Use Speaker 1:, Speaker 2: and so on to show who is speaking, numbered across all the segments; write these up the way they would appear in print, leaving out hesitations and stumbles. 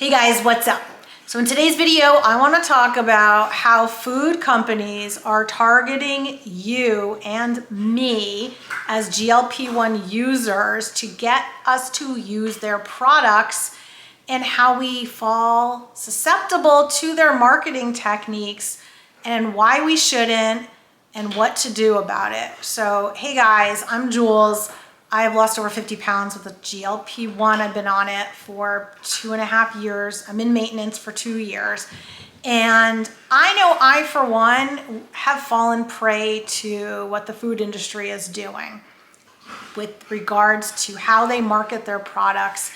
Speaker 1: Hey guys, what's up? So in today's video, I want to talk about how food companies are targeting you and me as GLP-1 users to get us to use their products and how we fall susceptible to their marketing techniques and why we shouldn't and what to do about it. So, hey guys, I'm Jules. I have lost over 50 pounds with a GLP-1. I've been on it for 2.5 years. I'm in maintenance for 2 years. And I know I, for one, have fallen prey to what the food industry is doing with regards to how they market their products.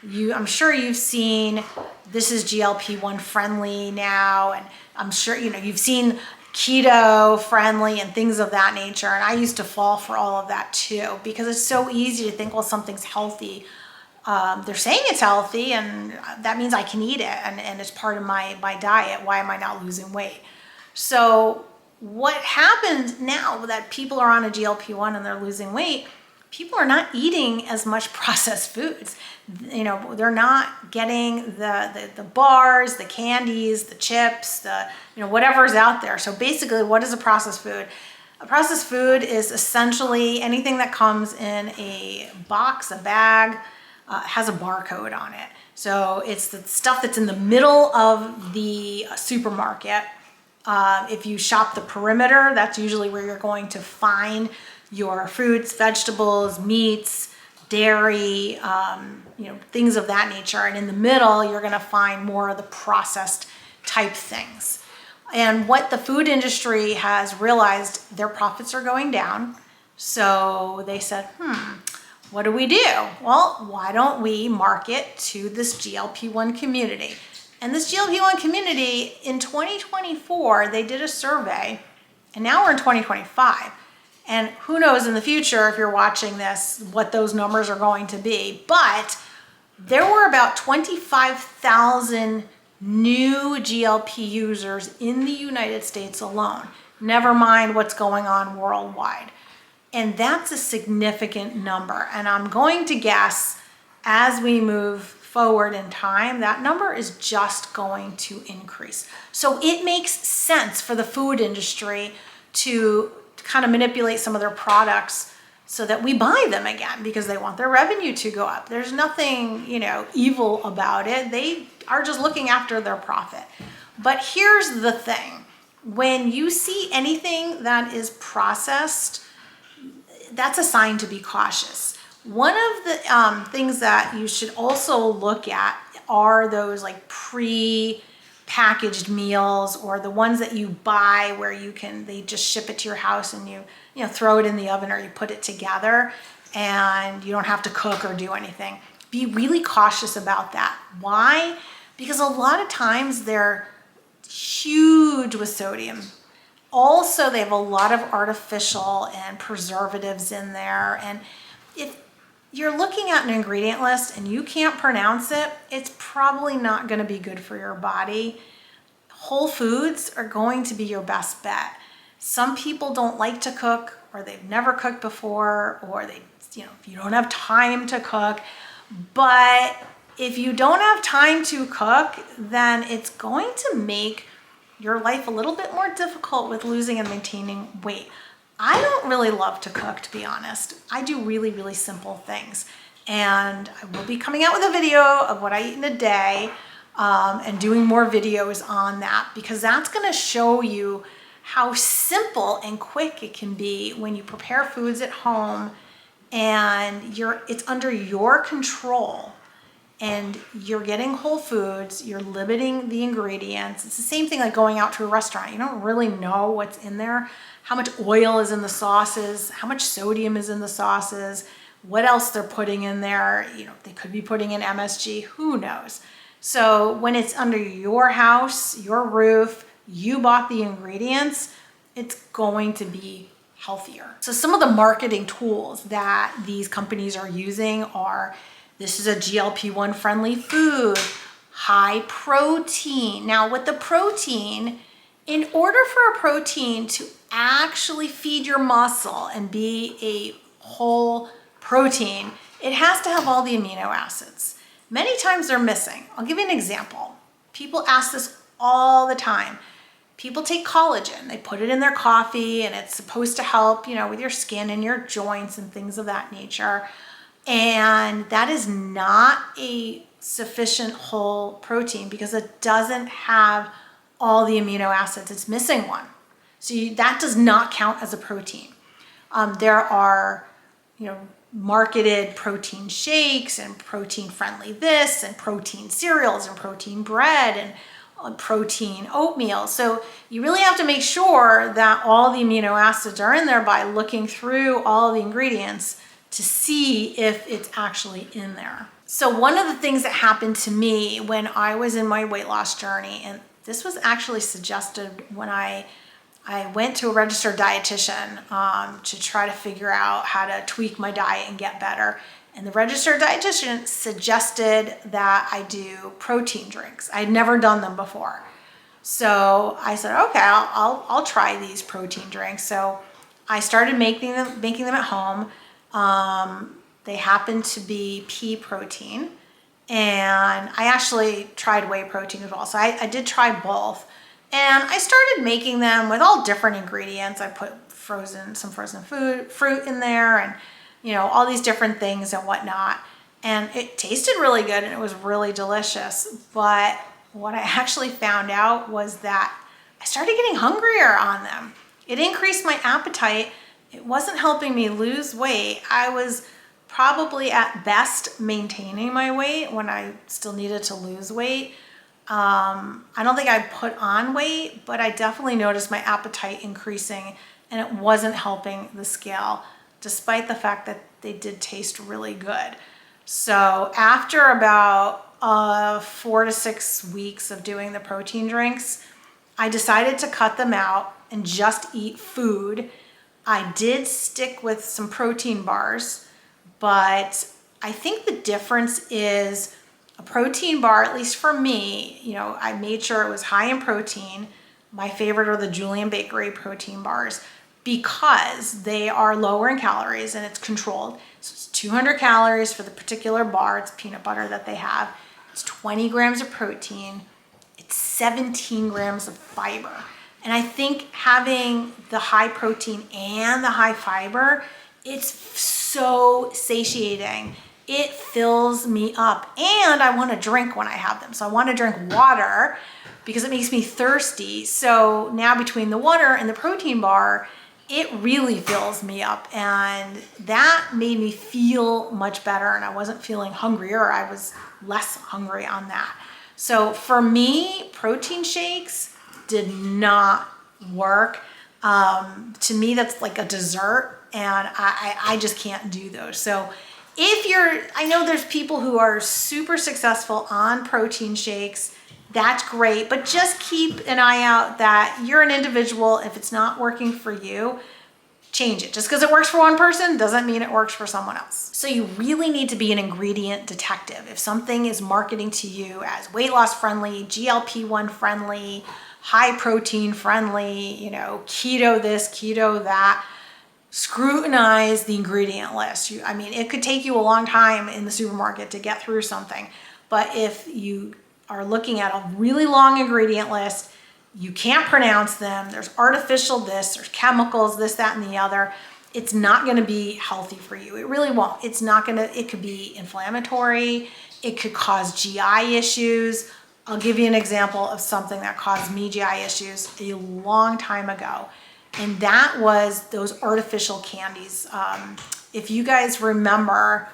Speaker 1: I'm sure you've seen, this is GLP-1 friendly now, and I'm sure you've seen keto friendly and things of that nature. And I used to fall for all of that too, because it's so easy to think, well, something's healthy. They're saying it's healthy and that means I can eat it and it's part of my diet. Why am I not losing weight? So what happens now that people are on a GLP-1 and they're losing weight, people are not eating as much processed foods. They're not getting the bars, the candies, the chips, whatever's out there. So basically, what is a processed food? A processed food is essentially anything that comes in a box, a bag, has a barcode on it. So it's the stuff that's in the middle of the supermarket. If you shop the perimeter, that's usually where you're going to find your fruits, vegetables, meats, dairy, things of that nature. And in the middle, you're going to find more of the processed type things. And what the food industry has realized, their profits are going down. So they said, what do we do? Well, why don't we market to this GLP-1 community? And this GLP-1 community, in 2024, they did a survey, and now we're in 2025. And who knows in the future, if you're watching this, what those numbers are going to be. But there were about 25,000 new GLP users in the United States alone. Never mind what's going on worldwide. And that's a significant number. And I'm going to guess as we move forward in time, that number is just going to increase. So it makes sense for the food industry to kind of manipulate some of their products so that we buy them again because they want their revenue to go up. There's nothing, evil about it. They are just looking after their profit. But here's the thing. When you see anything that is processed, that's a sign to be cautious. One of the things that you should also look at are those like pre-packaged meals, or the ones that you buy where they just ship it to your house and you throw it in the oven or you put it together and you don't have to cook or do anything. Be really cautious about that. Why? Because a lot of times they're huge with sodium. Also, they have a lot of artificial and preservatives in there. And if you're looking at an ingredient list and you can't pronounce it, it's probably not going to be good for your body. Whole foods are going to be your best bet. Some people don't like to cook, or they've never cooked before, or you don't have time to cook. But if you don't have time to cook, then it's going to make your life a little bit more difficult with losing and maintaining weight. I don't really love to cook, to be honest. I do really, really simple things. And I will be coming out with a video of what I eat in a day and doing more videos on that, because that's going to show you how simple and quick it can be when you prepare foods at home and it's under your control. And you're getting whole foods, you're limiting the ingredients. It's the same thing like going out to a restaurant. You don't really know what's in there, how much oil is in the sauces, how much sodium is in the sauces, what else they're putting in there. They could be putting in MSG, who knows? So when it's under your house, your roof, you bought the ingredients, it's going to be healthier. So some of the marketing tools that these companies are using are, this is a GLP-1 friendly food, high protein. Now with the protein, in order for a protein to actually feed your muscle and be a whole protein, it has to have all the amino acids. many times they're missing. I'll give you an example. People ask this all the time. People take collagen, they put it in their coffee, and it's supposed to help, with your skin and your joints and things of that nature. And that is not a sufficient whole protein because it doesn't have all the amino acids. It's missing one. So that does not count as a protein. There are, marketed protein shakes and protein friendly this and protein cereals and protein bread and protein oatmeal. So you really have to make sure that all the amino acids are in there by looking through all the ingredients to see if it's actually in there. So one of the things that happened to me when I was in my weight loss journey, and this was actually suggested when I went to a registered dietitian to try to figure out how to tweak my diet and get better. And the registered dietitian suggested that I do protein drinks. I had never done them before. So I said, okay, I'll try these protein drinks. So I started making them at home. They happen to be pea protein. And I actually tried whey protein as well. So I did try both. And I started making them with all different ingredients. I put some frozen fruit in there and, all these different things and whatnot. And it tasted really good and it was really delicious. But what I actually found out was that I started getting hungrier on them. It increased my appetite. It wasn't helping me lose weight. I was probably at best maintaining my weight when I still needed to lose weight. I don't think I put on weight, but I definitely noticed my appetite increasing and it wasn't helping the scale, despite the fact that they did taste really good. So after about 4 to 6 weeks of doing the protein drinks, I decided to cut them out and just eat food. I did stick with some protein bars, but I think the difference is a protein bar, at least for me, I made sure it was high in protein. My favorite are the Julian Bakery protein bars because they are lower in calories and it's controlled. So it's 200 calories for the particular bar. It's peanut butter that they have. It's 20 grams of protein. It's 17 grams of fiber. And I think having the high protein and the high fiber, it's so satiating. It fills me up and I want to drink when I have them. So I want to drink water because it makes me thirsty. So now between the water and the protein bar, it really fills me up and that made me feel much better and I wasn't feeling hungrier. I was less hungry on that. So for me, protein shakes did not work. To me, that's like a dessert and I just can't do those. So I know there's people who are super successful on protein shakes. That's great, but just keep an eye out that you're an individual. If it's not working for you, change it. Just because it works for one person doesn't mean it works for someone else. So you really need to be an ingredient detective. If something is marketing to you as weight loss friendly, GLP-1 friendly, high protein friendly, keto this, keto that, scrutinize the ingredient list. It could take you a long time in the supermarket to get through something, but if you are looking at a really long ingredient list, you can't pronounce them, there's artificial this, there's chemicals, this, that, and the other, it's not gonna be healthy for you. It really won't. It could be inflammatory, it could cause GI issues. I'll give you an example of something that caused me GI issues a long time ago. And that was those artificial candies. If you guys remember,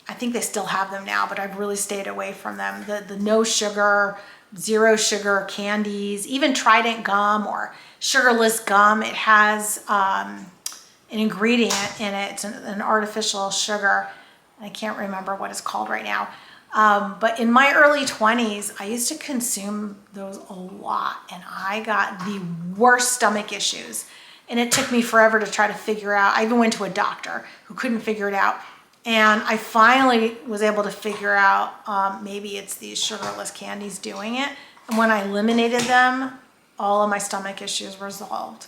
Speaker 1: I think they still have them now, but I've really stayed away from them. The no sugar, zero sugar candies, even Trident gum or sugarless gum, it has an ingredient in it. It's an artificial sugar. I can't remember what it's called right now. But in my early 20s, I used to consume those a lot and I got the worst stomach issues. And it took me forever to try to figure out. I even went to a doctor who couldn't figure it out. And I finally was able to figure out maybe it's these sugarless candies doing it. And when I eliminated them, all of my stomach issues resolved.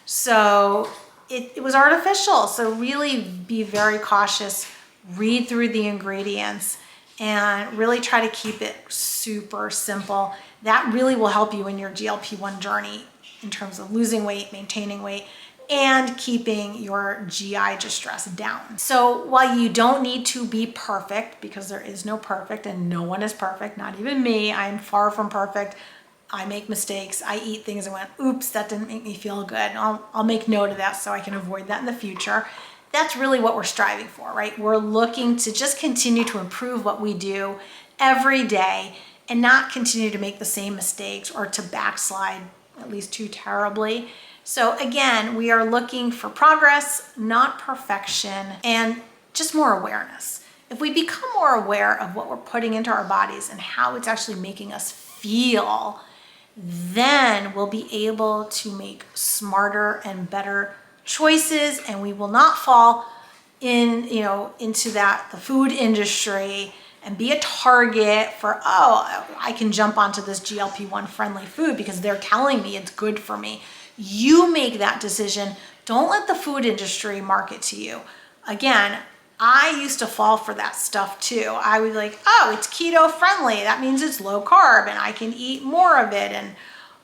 Speaker 1: So it was artificial. So really be very cautious, read through the ingredients. and really try to keep it super simple. That really will help you in your GLP-1 journey in terms of losing weight, maintaining weight, and keeping your GI distress down. So while you don't need to be perfect, because there is no perfect and no one is perfect, not even me, I'm far from perfect. I make mistakes. I eat things and went, oops, that didn't make me feel good. I'll make note of that so I can avoid that in the future. That's really what we're striving for, right? We're looking to just continue to improve what we do every day and not continue to make the same mistakes or to backslide at least too terribly. So again, we are looking for progress, not perfection, and just more awareness. If we become more aware of what we're putting into our bodies and how it's actually making us feel, then we'll be able to make smarter and better choices, and we will not fall into the food industry and be a target for, oh, I can jump onto this GLP-1 friendly food because they're telling me it's good for me. You make that decision. Don't let the food industry market to you. Again, I used to fall for that stuff too. I was like, oh, it's keto friendly. That means it's low carb and I can eat more of it.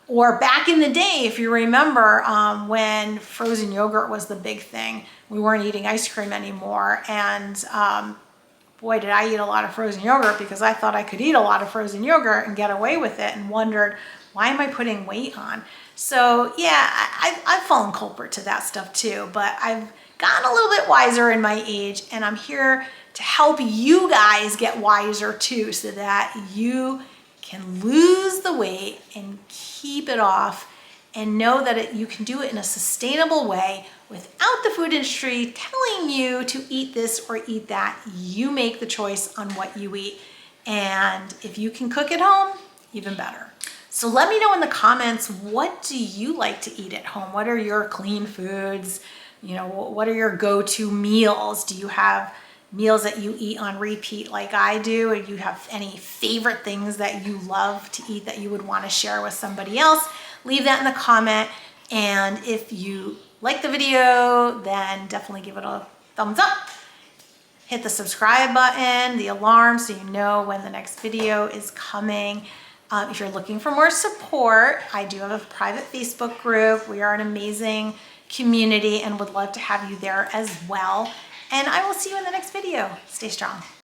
Speaker 1: Or back in the day, if you remember, when frozen yogurt was the big thing, we weren't eating ice cream anymore. And boy, did I eat a lot of frozen yogurt because I thought I could eat a lot of frozen yogurt and get away with it, and wondered, why am I putting weight on? So yeah, I've fallen culprit to that stuff too, but I've gotten a little bit wiser in my age, and I'm here to help you guys get wiser too, so that you can lose the weight and keep it off, and know that you can do it in a sustainable way without the food industry telling you to eat this or eat that. You make the choice on what you eat. And if you can cook at home, even better. So let me know in the comments, what do you like to eat at home? What are your clean foods? What are your go-to meals? Do you have meals that you eat on repeat like I do? Or do you have any favorite things that you love to eat that you would want to share with somebody else? Leave that in the comment. And if you like the video, then definitely give it a thumbs up. Hit the subscribe button, the alarm, so you know when the next video is coming. If you're looking for more support, I do have a private Facebook group. We are an amazing community and would love to have you there as well. And I will see you in the next video. Stay strong.